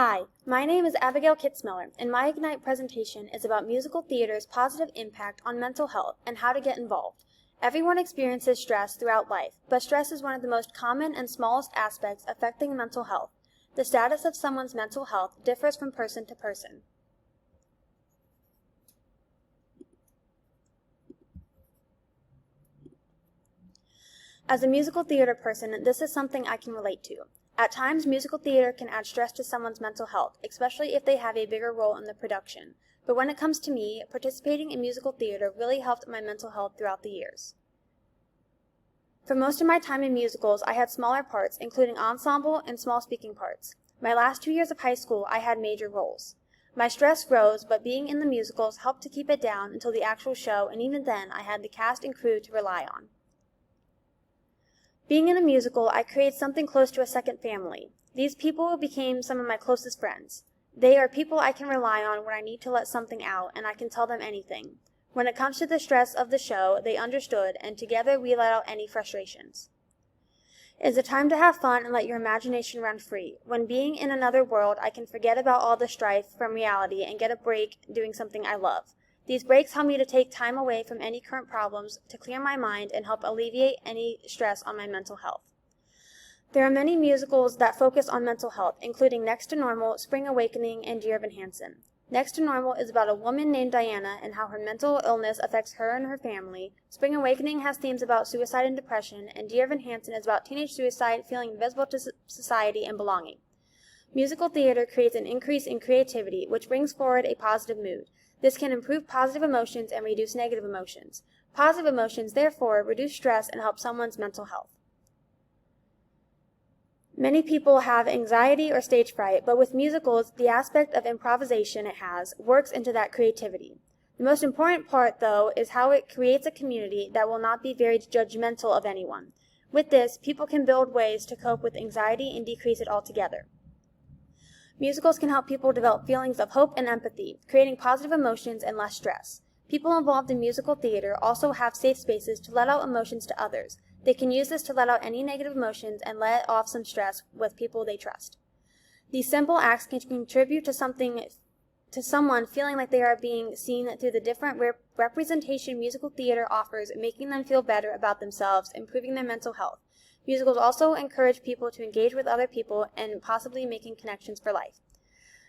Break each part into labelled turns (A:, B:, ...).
A: Hi, my name is Abigail Kitzmiller, and my Ignite presentation is about musical theater's positive impact on mental health and how to get involved. Everyone experiences stress throughout life, but stress is one of the most common and smallest aspects affecting mental health. The status of someone's mental health differs from person to person. As a musical theater person, this is something I can relate to. At times, musical theater can add stress to someone's mental health, especially if they have a bigger role in the production. But when it comes to me, participating in musical theater really helped my mental health throughout the years. For most of my time in musicals, I had smaller parts, including ensemble and small speaking parts. My last 2 years of high school, I had major roles. My stress rose, but being in the musicals helped to keep it down until the actual show, and even then, I had the cast and crew to rely on. Being in a musical, I created something close to a second family. These people became some of my closest friends. They are people I can rely on when I need to let something out, and I can tell them anything. When it comes to the stress of the show, they understood, and together we let out any frustrations. It is a time to have fun and let your imagination run free. When being in another world, I can forget about all the strife from reality and get a break doing something I love. These breaks help me to take time away from any current problems, to clear my mind, and help alleviate any stress on my mental health. There are many musicals that focus on mental health, including Next to Normal, Spring Awakening, and Dear Evan Hansen. Next to Normal is about a woman named Diana and how her mental illness affects her and her family. Spring Awakening has themes about suicide and depression, and Dear Evan Hansen is about teenage suicide, feeling invisible to society, and belonging. Musical theater creates an increase in creativity, which brings forward a positive mood. This can improve positive emotions and reduce negative emotions. Positive emotions, therefore, reduce stress and help someone's mental health. Many people have anxiety or stage fright, but with musicals, the aspect of improvisation it has works into that creativity. The most important part, though, is how it creates a community that will not be very judgmental of anyone. With this, people can build ways to cope with anxiety and decrease it altogether. Musicals can help people develop feelings of hope and empathy, creating positive emotions and less stress. People involved in musical theater also have safe spaces to let out emotions to others. They can use this to let out any negative emotions and let off some stress with people they trust. These simple acts can contribute to someone feeling like they are being seen through the different representation musical theater offers, making them feel better about themselves, improving their mental health. Musicals also encourage people to engage with other people and possibly making connections for life.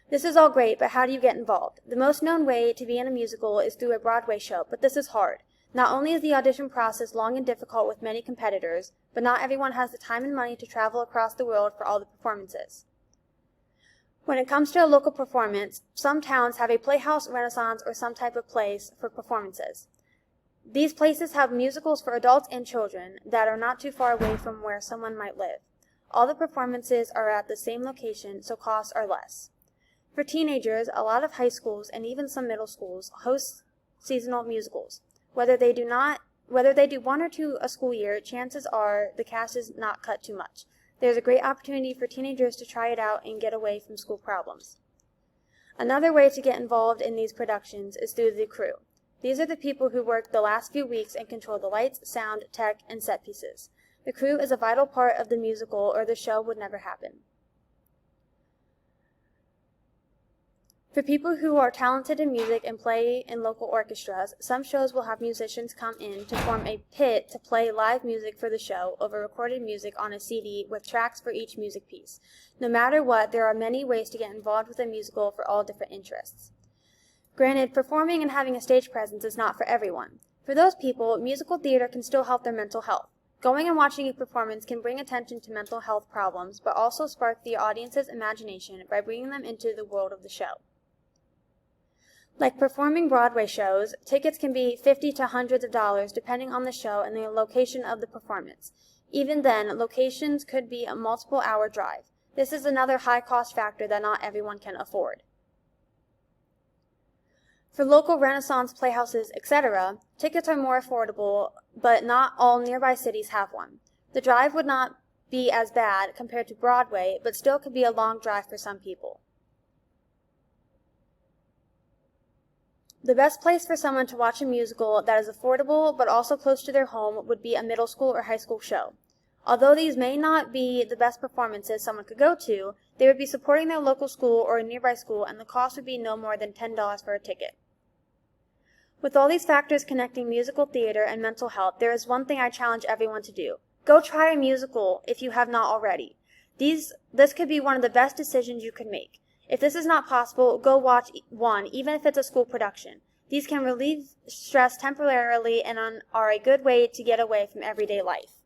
A: This is all great, but how do you get involved? The most known way to be in a musical is through a Broadway show, but this is hard. Not only is the audition process long and difficult with many competitors, but not everyone has the time and money to travel across the world for all the performances. When it comes to a local performance, some towns have a playhouse, renaissance, or some type of place for performances. These places have musicals for adults and children that are not too far away from where someone might live. All the performances are at the same location, so costs are less. For teenagers, a lot of high schools and even some middle schools host seasonal musicals. Whether they do one or two a school year, chances are the cast is not cut too much. There's a great opportunity for teenagers to try it out and get away from school problems. Another way to get involved in these productions is through the crew. These are the people who work the last few weeks and control the lights, sound, tech, and set pieces. The crew is a vital part of the musical, or the show would never happen. For people who are talented in music and play in local orchestras, some shows will have musicians come in to form a pit to play live music for the show over recorded music on a CD with tracks for each music piece. No matter what, there are many ways to get involved with a musical for all different interests. Granted, performing and having a stage presence is not for everyone. For those people, musical theater can still help their mental health. Going and watching a performance can bring attention to mental health problems, but also spark the audience's imagination by bringing them into the world of the show. Like performing Broadway shows, tickets can be $50 to hundreds of dollars depending on the show and the location of the performance. Even then, locations could be a multiple-hour drive. This is another high-cost factor that not everyone can afford. For local Renaissance playhouses, etc., tickets are more affordable, but not all nearby cities have one. The drive would not be as bad compared to Broadway, but still could be a long drive for some people. The best place for someone to watch a musical that is affordable but also close to their home would be a middle school or high school show. Although these may not be the best performances someone could go to, They would be supporting their local school or a nearby school, and the cost would be no more than $10 for a ticket. With all these factors connecting musical theater and mental health, there is one thing I challenge everyone to do. Go try a musical if you have not already. This could be one of the best decisions you could make. If this is not possible, go watch one, even if it's a school production. These can relieve stress temporarily and are a good way to get away from everyday life.